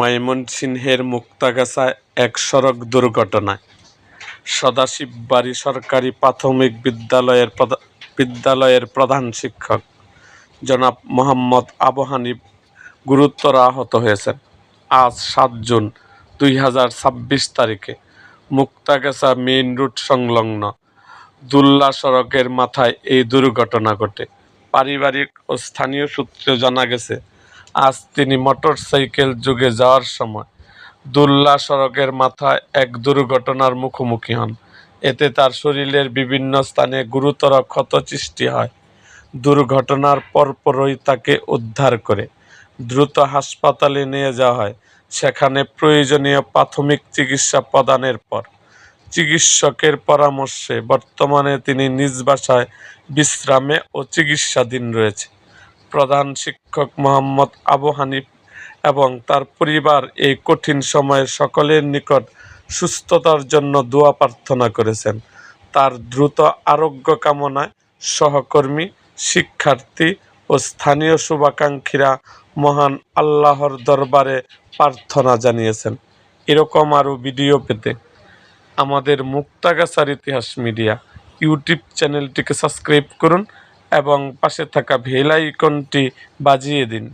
ময়মনসিংহের মুক্তাগাছায় এক সড়ক দুর্ঘটনায় সদাশিববাড়ী সরকারি প্রাথমিক বিদ্যালয়ের প্রধান শিক্ষক জনাব মোহাম্মদ আবু হানিফ গুরুতর আহত হয়েছেন। আজ ৭ জুন ২০২৬ তারিখে মুক্তাগাছা মেইন রোড সংলগ্ন দুল্লা সড়কের মাথায় এই দুর্ঘটনা ঘটে। পারিবারিক ও স্থানীয় সূত্রে জানা গেছে, আজ তিনি মোটরসাইকেল যোগে যাওয়ার সময় দুল্লা সড়কের মাথায় এক দুর্ঘটনার মুখোমুখি হন। এতে তার শরীরের বিভিন্ন স্থানে গুরুতর ক্ষত সৃষ্টি হয়। দুর্ঘটনার পরপরই তাকে উদ্ধার করে দ্রুত হাসপাতালে নিয়ে যাওয়া হয়। সেখানে প্রয়োজনীয় প্রাথমিক চিকিৎসা প্রদানের পর চিকিৎসকের পরামর্শে বর্তমানে তিনি নিজ বাসায় বিশ্রামে ও চিকিৎসাধীন রয়েছে। প্রধান শিক্ষক মোহাম্মদ আবু হানিফ এবং তার পরিবার এই কঠিন সময়ে সকলের নিকট সুস্থতার জন্য দোয়া প্রার্থনা করেছেন। তার দ্রুত আরোগ্য কামনায় সহকর্মী, শিক্ষার্থী ও স্থানীয় শুভাকাঙ্ক্ষীরা মহান আল্লাহর দরবারে প্রার্থনা জানিয়েছেন। এরকম আরও ভিডিও পেতে আমাদের মুক্তাগাছার ইতিহাস মিডিয়া ইউটিউব চ্যানেলটিকে সাবস্ক্রাইব করুন এবং পাশে থাকা বেল আইকনটি বাজিয়ে দিন।